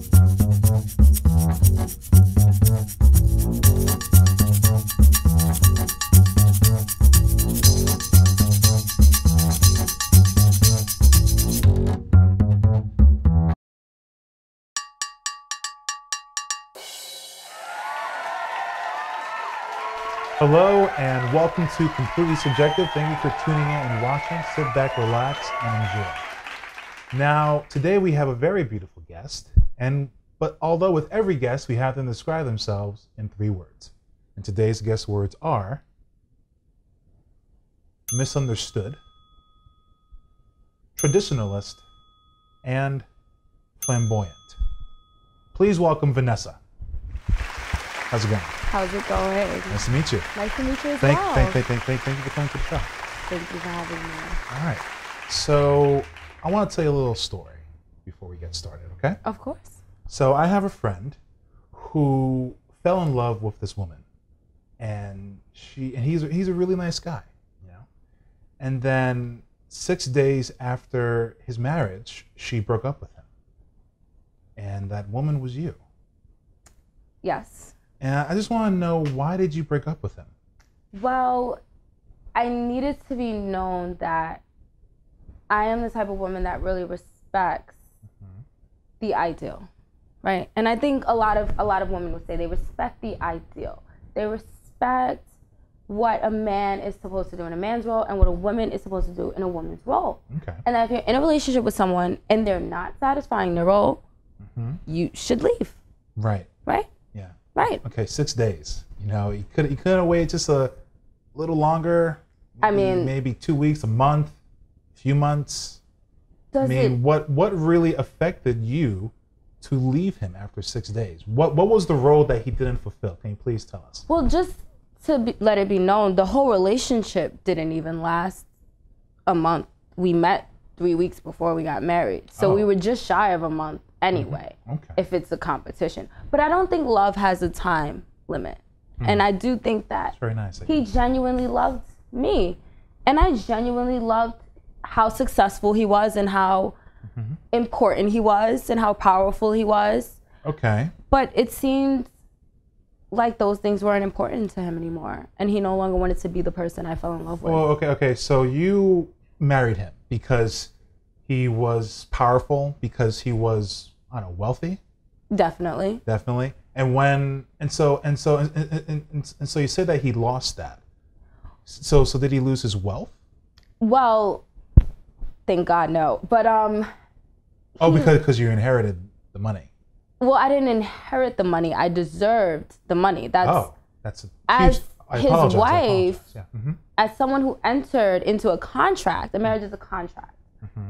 Hello and welcome to Completely Subjective. Thank you for tuning in and watching. Sit back, relax, and enjoy. Now, today we have a very beautiful guest, but although with every guest we have them describe themselves in 3 words. And today's guest words are misunderstood, traditionalist, and flamboyant. Please welcome Vanessa. How's it going? How's it going? Nice to meet you. Nice to meet you as well. Thank you for coming to the show. Thank you for having me. All right. So I want to tell you a little story before we get started, okay? Of course. So I have a friend who fell in love with this woman, and he's a really nice guy, you know. And then 6 days after his marriage, she broke up with him, and that woman was you. Yes. And I just want to know, why did you break up with him? Well, I needed to be known that I am the type of woman that really respects the ideal, right? And I think a lot of women would say they respect the ideal. They respect what a man is supposed to do in a man's role and what a woman is supposed to do in a woman's role. Okay. And that if you're in a relationship with someone and they're not satisfying their role, you should leave. Right. Right? Yeah. Right. Okay, 6 days. You know, you could have waited just a little longer. I mean, maybe 2 weeks, a month, a few months. What really affected you to leave him after 6 days? What was the role that he didn't fulfill? Can you please tell us? Well, just to let it be known, the whole relationship didn't even last a month. We met 3 weeks before we got married, so we were just shy of a month anyway. Okay. If it's a competition, but I don't think love has a time limit, and I do think that That's very nice. He genuinely loved me, and I genuinely loved how successful he was and how important he was and how powerful he was. Okay. But it seemed like those things weren't important to him anymore, and he no longer wanted to be the person I fell in love with. Well, okay. So you married him because he was powerful, because he was, I don't know, wealthy? Definitely. And so you said that he lost that. So did he lose his wealth? Well, thank God, no. But because you inherited the money. Well, I didn't inherit the money. I deserved the money. That's a huge, as his apologize, wife, yeah. as someone who entered into a contract. The marriage is a contract.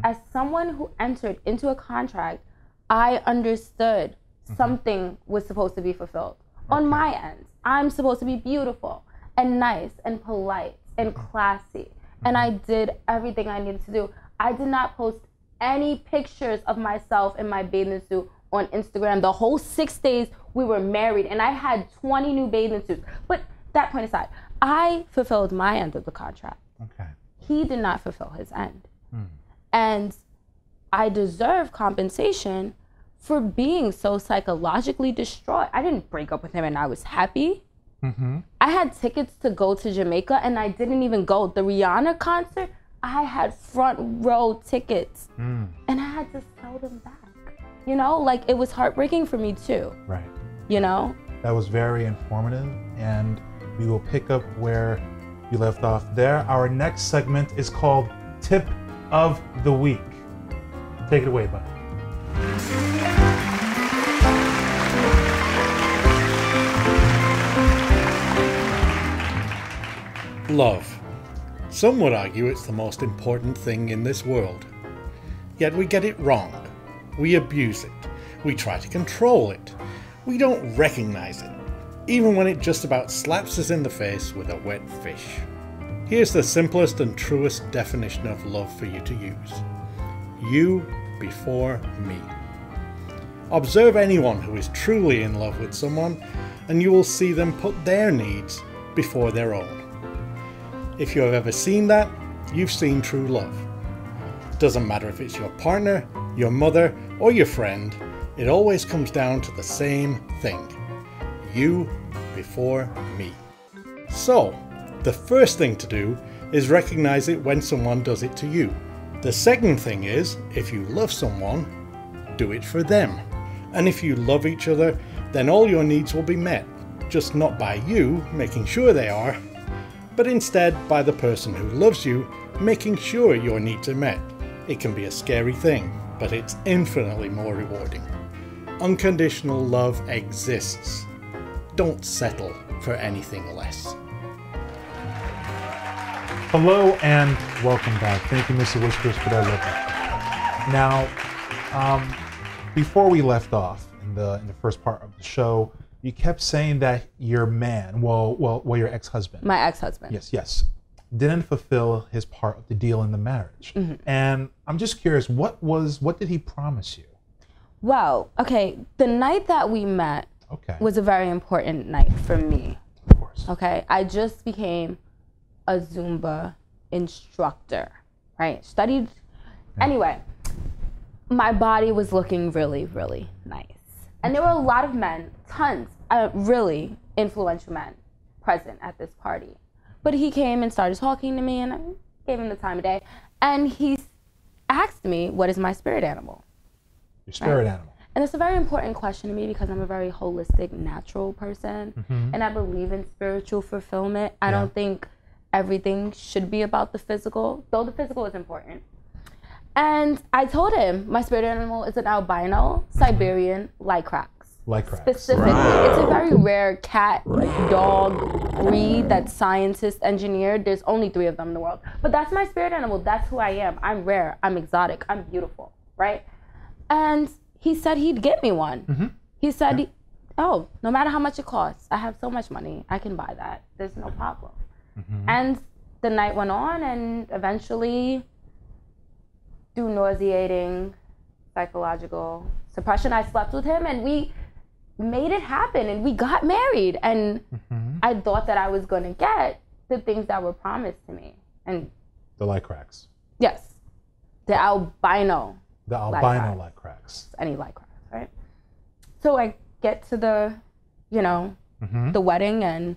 As someone who entered into a contract, I understood something was supposed to be fulfilled. On my end, I'm supposed to be beautiful and nice and polite and classy. And I did everything I needed to do. I did not post any pictures of myself in my bathing suit on Instagram. The whole 6 days we were married, and I had 20 new bathing suits. But that point aside, I fulfilled my end of the contract. Okay. He did not fulfill his end. And I deserve compensation for being so psychologically destroyed. I didn't break up with him and I was happy. I had tickets to go to Jamaica and I didn't even go. The Rihanna concert, I had front row tickets and I had to sell them back. You know, like, it was heartbreaking for me too. Right. You know? That was very informative, and we will pick up where you left off there. Our next segment is called Tip of the Week. Take it away, bud. Love. Some would argue it's the most important thing in this world. Yet we get it wrong. We abuse it. We try to control it. We don't recognize it, even when it just about slaps us in the face with a wet fish. Here's the simplest and truest definition of love for you to use. You before me. Observe anyone who is truly in love with someone, and you will see them put their needs before their own. If you have ever seen that, you've seen true love. Doesn't matter if it's your partner, your mother, or your friend, It always comes down to the same thing. You before me. So, the first thing to do is recognize it when someone does it to you. The second thing is, if you love someone, do it for them. And if you love each other, then all your needs will be met. Just not by you making sure they are, but instead by the person who loves you making sure your needs are met. It can be a scary thing, but it's infinitely more rewarding. Unconditional love exists. Don't settle for anything less. Hello and welcome back. Thank you, Mr. Whispers, for that love. Now, before we left off in the first part of the show, you kept saying that your man, well, your ex-husband. My ex-husband. Yes, didn't fulfill his part of the deal in the marriage. Mm-hmm. And I'm just curious, what did he promise you? Well, okay, the night that we met was a very important night for me. Of course. Okay, I just became a Zumba instructor, right? Studied. Yeah. Anyway, my body was looking really, really nice. And there were a lot of men, tons, really influential men present at this party. But he came and started talking to me, and I gave him the time of day. And he asked me, what is my spirit animal? Your spirit animal. And it's a very important question to me because I'm a very holistic, natural person. Mm-hmm. And I believe in spiritual fulfillment. I don't think everything should be about the physical, though the physical is important. And I told him my spirit animal is an albino Siberian lycrax. Lycrax. Specifically. Right. It's a very rare cat, dog breed that scientists engineered. There's only 3 of them in the world. But that's my spirit animal. That's who I am. I'm rare. I'm exotic. I'm beautiful. Right? And he said he'd get me one. Mm-hmm. He said, no matter how much it costs, I have so much money. I can buy that. There's no problem. Mm-hmm. And the night went on, and eventually, through nauseating psychological suppression, I slept with him, and we made it happen, and we got married. And I thought that I was going to get the things that were promised to me. And the lycrax. Yes. The albino. The albino lycrax. Any lycrax, right? So I get to the, the wedding, and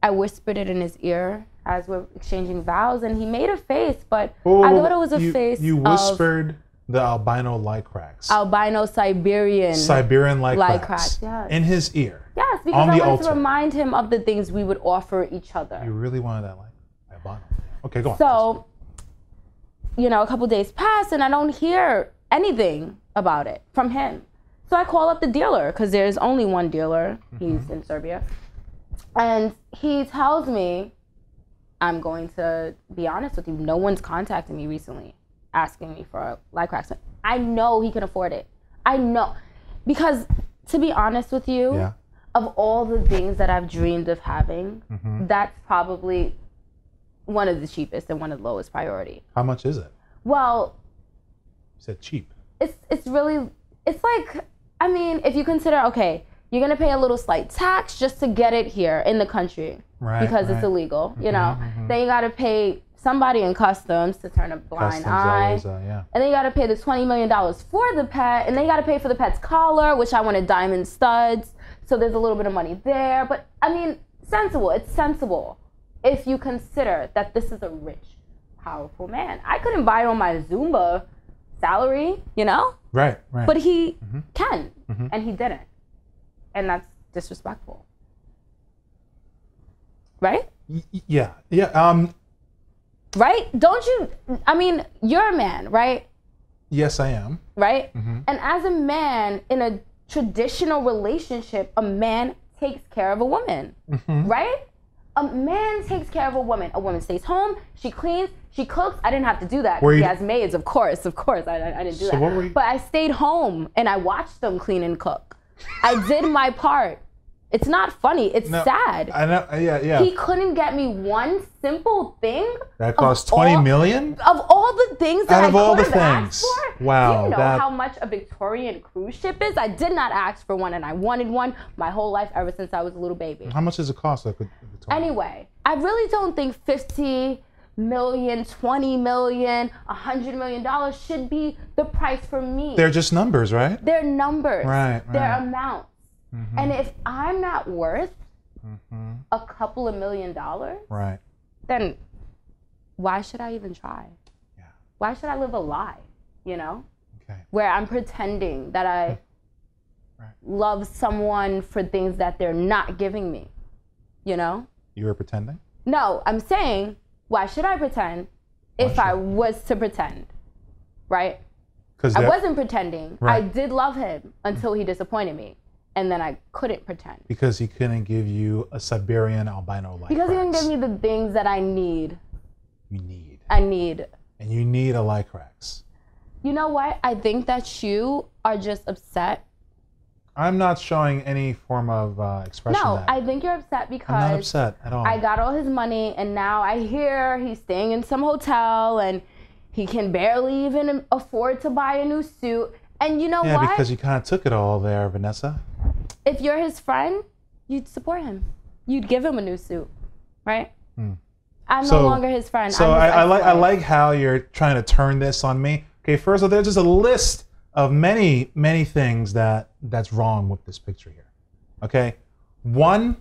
I whispered it in his ear as we're exchanging vows, and he made a face, but I thought it was a face You whispered the albino lycrax. Albino Siberian lycrax. Yes. In his ear. Yes, because I wanted to remind him of the things we would offer each other. You really wanted that albino. Okay, go on. So, a couple days pass, and I don't hear anything about it from him. So I call up the dealer, because there's only one dealer. He's in Serbia. And he tells me, I'm going to be honest with you, no one's contacted me recently asking me for a lycrax. I know he can afford it. I know. Because, to be honest with you, of all the things that I've dreamed of having, that's probably one of the cheapest and one of the lowest priority. How much is it? Well, you said cheap. It's really, it's like, if you consider, you're going to pay a little slight tax just to get it here in the country because it's illegal, Then you got to pay somebody in customs to turn a blind eye. Always, And then you got to pay the $20 million for the pet. And then you got to pay for the pet's collar, which I wanted diamond studs. So there's a little bit of money there. But, sensible. It's sensible if you consider that this is a rich, powerful man. I couldn't buy it on my Zumba salary, Right. But he can, and he didn't. And that's disrespectful. Right? Yeah. Right? Don't you, you're a man, right? Yes, I am. Right? And as a man in a traditional relationship, a man takes care of a woman, right? A man takes care of a woman. A woman stays home, she cleans, she cooks. I didn't have to do that. He has maids, of course. I didn't do that. But I stayed home and I watched them clean and cook. I did my part. It's not funny. It's sad. I know. Yeah. He couldn't get me one simple thing. That cost $20 million? Of all the things that I could have asked for. Wow. You know how much a Victorian cruise ship is? I did not ask for one, and I wanted one my whole life ever since I was a little baby. How much does it cost? Anyway, I really don't think $50 million, 20 million, $100 million should be the price for me. They're just numbers, right? They're numbers. Right. They're amounts. And if I'm not worth a couple of $1 million, right, then why should I even try? Yeah. Why should I live a lie, you know? Okay. Where I'm pretending that I love someone for things that they're not giving me, you know? You were pretending? No, I'm saying, why should I pretend if I was to pretend, right? I wasn't pretending. Right. I did love him until he disappointed me. And then I couldn't pretend. Because he couldn't give you a Siberian albino light Because he didn't give me the things that I need. You need. I need. And you need a Lycrax. You know what? I think that you are just upset. I'm not showing any form of expression. No, I think you're upset because I'm not upset at all. I got all his money and now I hear he's staying in some hotel and he can barely even afford to buy a new suit. And you know what? Yeah, because you kind of took it all there, Vanessa. If you're his friend, you'd support him. You'd give him a new suit, right? I'm no longer his friend. So I like how you're trying to turn this on me. Okay, first of all, there's just a list of many things that's wrong with this picture here. Okay, one,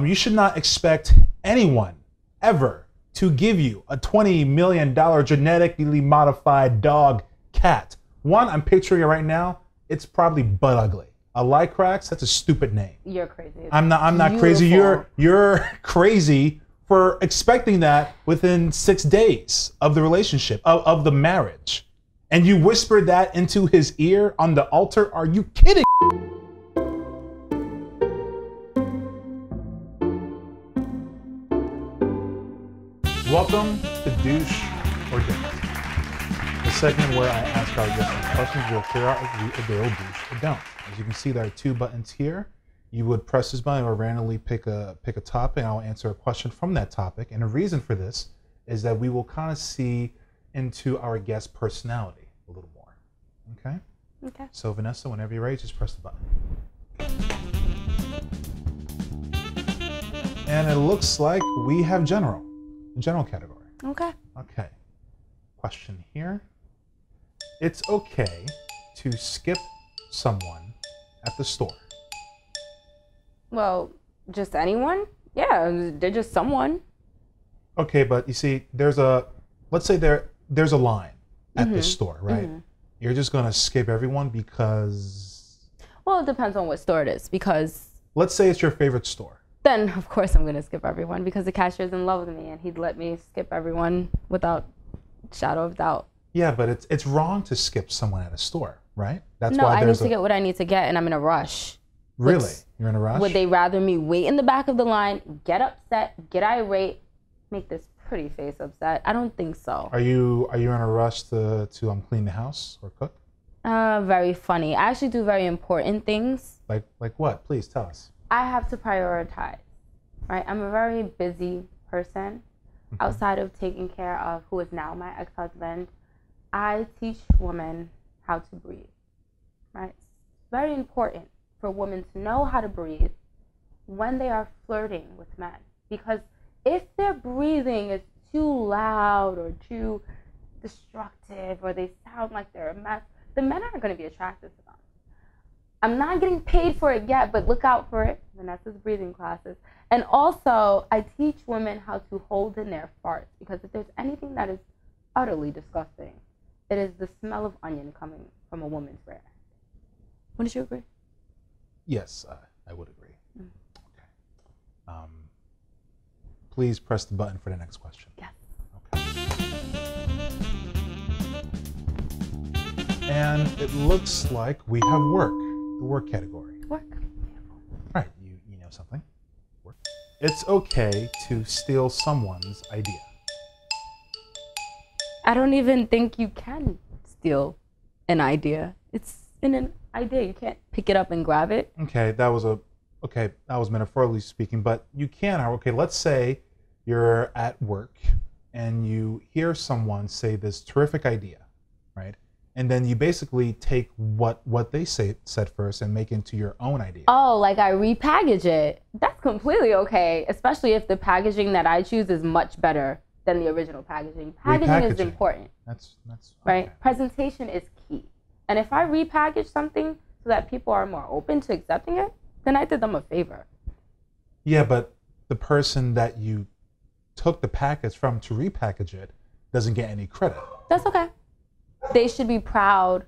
you should not expect anyone ever to give you a $20 million genetically modified dog cat. One, I'm picturing it right now. It's probably butt ugly. A Lycrax, that's a stupid name. You're crazy. I'm not crazy. You're crazy for expecting that within 6 days of the relationship, of the marriage. And you whispered that into his ear on the altar? Are you kidding? Welcome to Douche or Don't. The segment where I ask our guests questions we'll figure out if they'll douche or don't. As you can see, there are 2 buttons here. You would press this button or randomly pick a topic, and I'll answer a question from that topic. And the reason for this is that we will kind of see into our guest's personality a little more. Okay? Okay. So Vanessa, whenever you're ready, just press the button. And it looks like we have the general category. Okay. Okay. Question here. It's okay to skip someone at the store. Well, just anyone? Yeah, they're just someone. Okay, but you see, let's say there's a line at this store, right? You're just gonna skip everyone because... Well, it depends on what store it is, because... Let's say it's your favorite store. Then, of course, I'm gonna skip everyone because the cashier's in love with me and he'd let me skip everyone without shadow of doubt. Yeah, but it's wrong to skip someone at a store, right? That's no, why I need to get what I need to get and I'm in a rush. Really? You're in a rush? Would they rather me wait in the back of the line, get upset, get irate, make this pretty face upset? I don't think so. Are you in a rush to clean the house or cook? Very funny. I actually do very important things. Like what? Please tell us. I have to prioritize, right? I'm a very busy person. Outside of taking care of who is now my ex-husband, I teach women how to breathe, right? It's very important for women to know how to breathe when they are flirting with men. Because if their breathing is too loud or too destructive or they sound like they're a mess, the men aren't going to be attracted to them. I'm not getting paid for it yet, but look out for it. Vanessa's breathing classes. And also, I teach women how to hold in their farts, because if there's anything that is utterly disgusting, it is the smell of onion coming from a woman's rear. Wouldn't you agree? Yes, I would agree. Okay. Please press the button for the next question. Yes. Okay. And it looks like we have work, the work category. Work. All right, you know something. Work. It's okay to steal someone's idea. I don't even think you can steal an idea. It's in an idea. You can't pick it up and grab it. Okay, that was metaphorically speaking, but you can. Okay, let's say you're at work and you hear someone say this terrific idea, right? And then you basically take what they said first and make it into your own idea. Oh, like I repackage it. That's completely okay, especially if the packaging that I choose is much better than the original packaging. Packaging is important. That's right. Okay. Presentation is key. And if I repackage something so that people are more open to accepting it, then I did them a favor. Yeah, but the person that you took the package from to repackage it doesn't get any credit. That's okay. They should be proud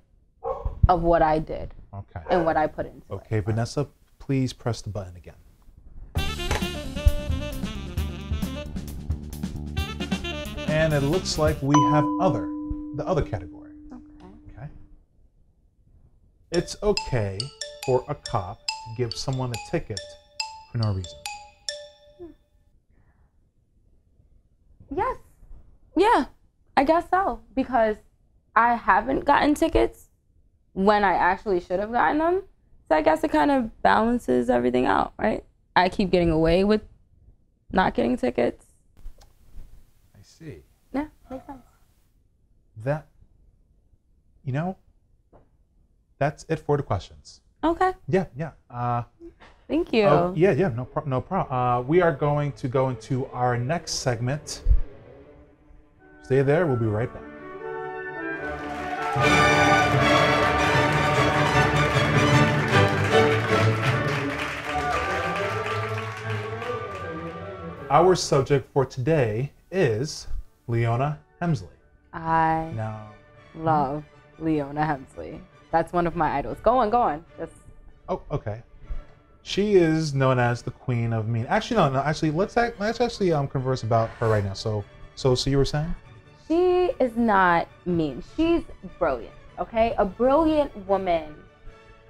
of what I did. Okay. And what I put into it. Okay, Vanessa, please press the button again. And it looks like we have the other category. Okay. It's okay for a cop to give someone a ticket for no reason. Yes. Yeah, I guess so. Because I haven't gotten tickets when I actually should have gotten them. So I guess it kind of balances everything out, right? I keep getting away with not getting tickets. I see. Yeah, makes sense. That's it for the questions. Okay. Yeah. Thank you. Oh, yeah, no problem. We are going to go into our next segment. Stay there, we'll be right back. Our subject for today is Leona Helmsley. I love Leona Helmsley. That's one of my idols. Go on. Oh, okay. She is known as the Queen of Mean. Actually, no. Actually, let's actually converse about her right now. So you were saying? She is not mean. She's brilliant. Okay, a brilliant woman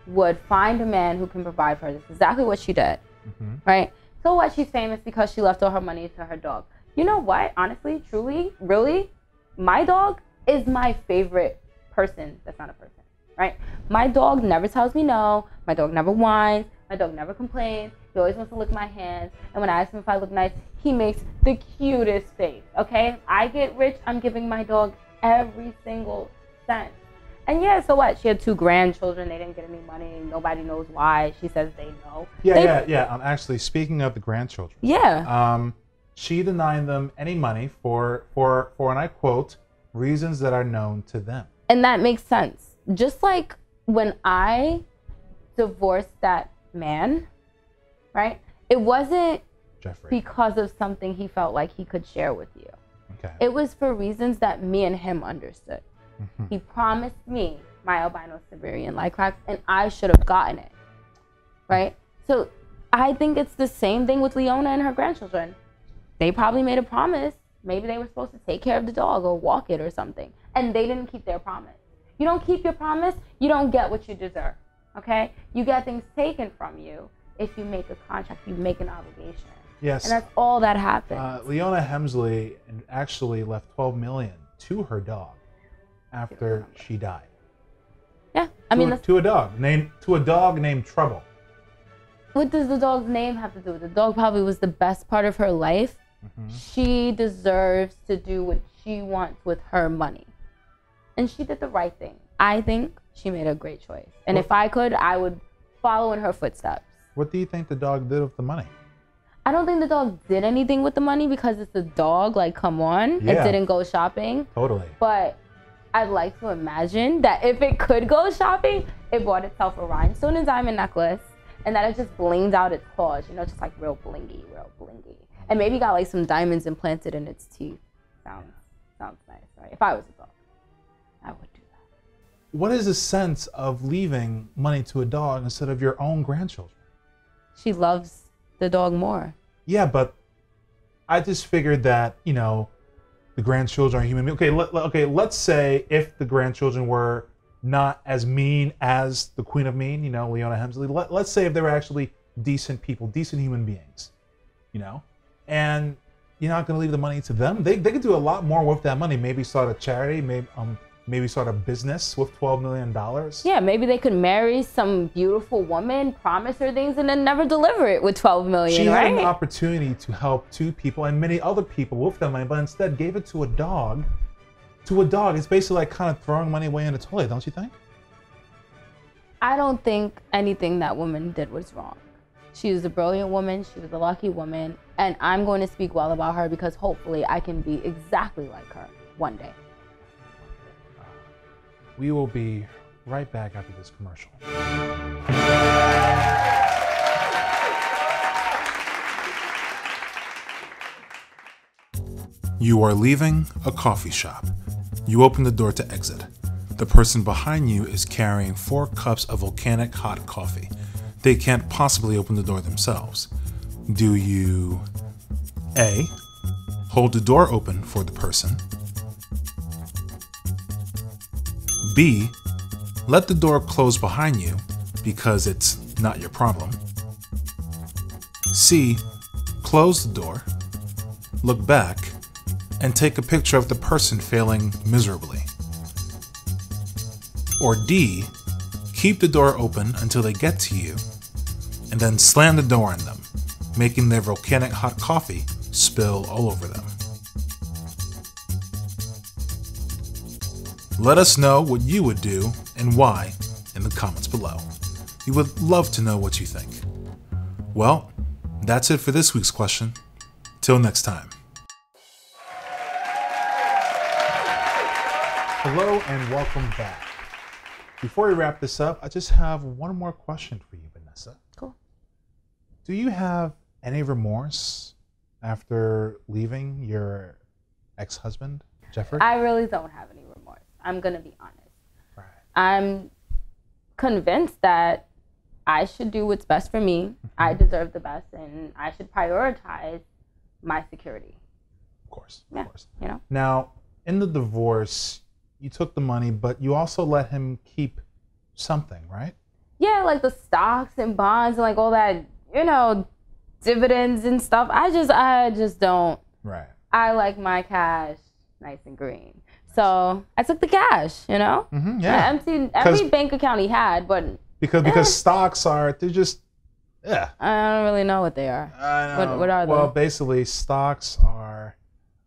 would find a man who can provide for her. That's exactly what she did. Mm-hmm. Right. So what? She's famous because she left all her money to her dog. You know what? Honestly, truly, really, my dog is my favorite person. That's not a person. Right? My dog never tells me no. My dog never whines. My dog never complains. He always wants to lick my hands. And when I ask him if I look nice, he makes the cutest face. Okay? If I get rich, I'm giving my dog every single cent. And yeah, so what? She had 2 grandchildren. They didn't get any money. Nobody knows why. She says they know. Yeah. Actually, speaking of the grandchildren. Yeah. She denied them any money for, and I quote, reasons that are known to them. And that makes sense. Just like when I divorced that man, right? It wasn't Jeffrey because of something he felt like he could share with you. Okay. It was for reasons that me and him understood. Mm-hmm. He promised me my albino Siberian lycrax, and I should have gotten it, right? So I think it's the same thing with Leona and her grandchildren. They probably made a promise. Maybe they were supposed to take care of the dog or walk it or something, and they didn't keep their promise. You don't keep your promise, you don't get what you deserve, okay? You get things taken from you. If you make a contract, you make an obligation. Yes. And that's all that happened. Leona Helmsley actually left $12 million to her dog after she died. Yeah, I mean, to a dog named Trouble. What does the dog's name have to do with it? The dog probably was the best part of her life. Mm-hmm. She deserves to do what she wants with her money. And she did the right thing. I think she made a great choice. And if I could, I would follow in her footsteps. What do you think the dog did with the money? I don't think the dog did anything with the money because it's a dog. Like, come on. Yeah. It didn't go shopping. Totally. But I'd like to imagine that if it could go shopping, it bought itself a rhinestone and diamond necklace. And that it just blinged out its paws. You know, just like real blingy. And maybe got like some diamonds implanted in its teeth. Sounds nice, right? If I was a dog, I would do that. What is the sense of leaving money to a dog instead of your own grandchildren? She loves the dog more. Yeah, but I just figured that, the grandchildren are human beings. Okay, let's say if the grandchildren were not as mean as the Queen of Mean, Leona Helmsley. Let's say if they were actually decent people, decent human beings, and you're not going to leave the money to them. They could do a lot more with that money. Maybe start a charity, maybe start a business with $12 million. Yeah, maybe they could marry some beautiful woman, promise her things, and then never deliver it with $12 million, She right? had an opportunity to help 2 people and many other people with that money, but instead gave it to a dog. To a dog, it's basically like kind of throwing money away in the toilet, don't you think? I don't think anything that woman did was wrong. She was a brilliant woman. She was a lucky woman. And I'm going to speak well about her because hopefully I can be exactly like her one day. We will be right back after this commercial. You are leaving a coffee shop. You open the door to exit. The person behind you is carrying 4 cups of volcanic hot coffee. They can't possibly open the door themselves. Do you A, hold the door open for the person? B, let the door close behind you because it's not your problem? C, close the door, look back, and take a picture of the person failing miserably? Or D, keep the door open until they get to you, and then slam the door on them, making their volcanic hot coffee spill all over them? Let us know what you would do and why in the comments below. We would love to know what you think. Well, that's it for this week's question. Till next time. Hello and welcome back. Before we wrap this up, I just have one more question for you, Vanessa. Cool. Do you have any remorse after leaving your ex-husband, Jeffrey? I really don't have any remorse. I'm going to be honest. Right. I'm convinced that I should do what's best for me. I deserve the best, and I should prioritize my security. Of course. Yeah, Of course. you know? Now, in the divorce, you took the money, but you also let him keep something, right? Yeah, like the stocks and bonds and like all that, you know, dividends and stuff. I just don't. Right. I like my cash nice and green. So I took the cash, you know? Mm-hmm, yeah. I emptied every bank account he had, but because stocks they're just, yeah. I don't really know what they are. I know. What are they? Well, basically, stocks are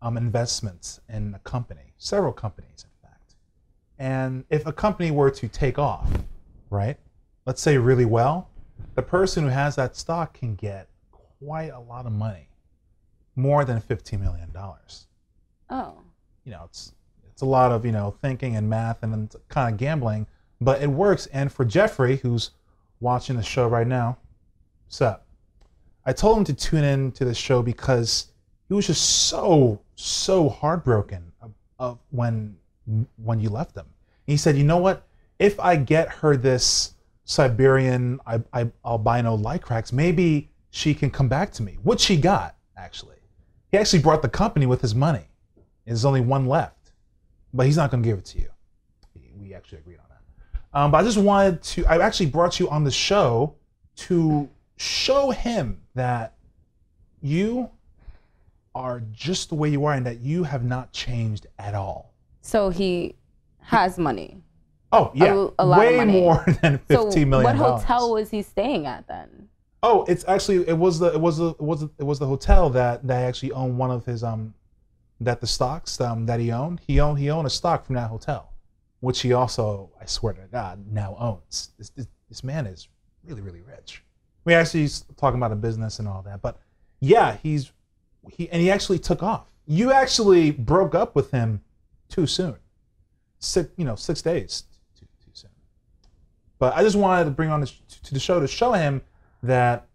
investments in a company, several companies, in fact. And if a company were to take off, right, let's say really well, the person who has that stock can get quite a lot of money, more than $15 million. Oh. You know, it's a lot of, you know, thinking and math and then kind of gambling, but it works. And for Jeffrey, who's watching the show right now, what's up? I told him to tune in to the show because he was just so heartbroken of when you left him. He said, you know what? If I get her this Siberian albino lycrax, maybe she can come back to me. What she got, actually. He actually brought the company with his money. There's only one left, but he's not going to give it to you. We actually agreed on that. But I just wanted to, I actually brought you on the show to show him that you are just the way you are and that you have not changed at all. So he has money. Oh yeah, a lot way of money. more than $15 million. What hotel was he staying at then? Oh, it's actually it was the hotel that actually owned one of his that the stocks that he owned. He owned a stock from that hotel, which he also, I swear to God, now owns. This man is really rich. We actually talking about a business and all that, but yeah, he actually took off. You actually broke up with him too soon. 6 days too soon. But I just wanted to bring on to the show to show him that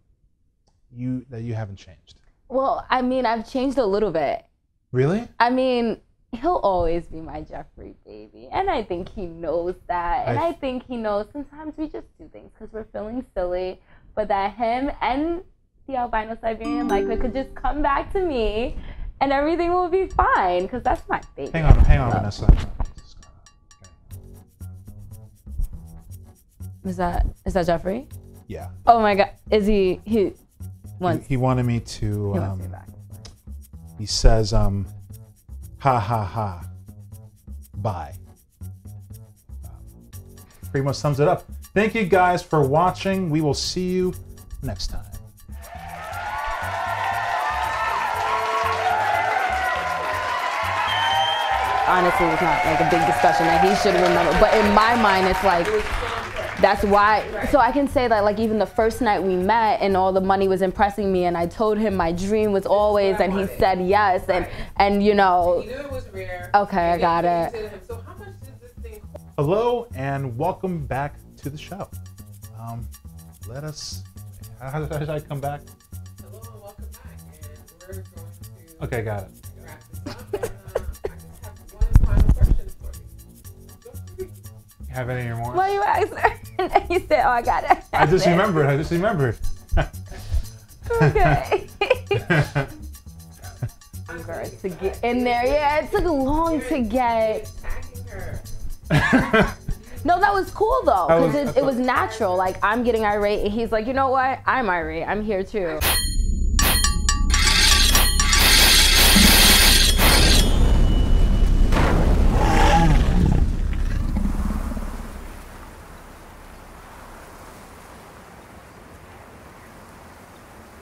you haven't changed. Well, I mean, I've changed a little bit. Really? I mean, he'll always be my Jeffrey baby, and I think he knows that. And I think he knows sometimes we just do things because we're feeling silly, but that him and the albino Siberian lycra could just come back to me, and everything will be fine because that's my baby. Hang on, Vanessa. Is that Jeffrey? Yeah. Oh my God, is he He wanted me to. He wants me back. He says, ha ha ha, bye. Pretty much sums it up. Thank you guys for watching. We will see you next time. Honestly, it's not like a big discussion that he should remember, but in my mind, it's like. It was so important. That's why, so I can say that like even the first night we met and all the money was impressing me and I told him my dream was always and he said yes and you know. He knew it was rare. Okay, I got it. So how much did this thing cost? Hello and welcome back to the show. Let us, how did I come back? Hello and welcome back. And we're going to Okay, got it. wrap this up. And I just have one final question for you. Have any more? Well, you asked and then you said, oh, I got it. I just remembered. Okay. To get in there, yeah, it took long to get. Attacking her. No, that was cool though, because That was- it was natural. Like I'm getting irate, and he's like, you know what? I'm irate. I'm here too.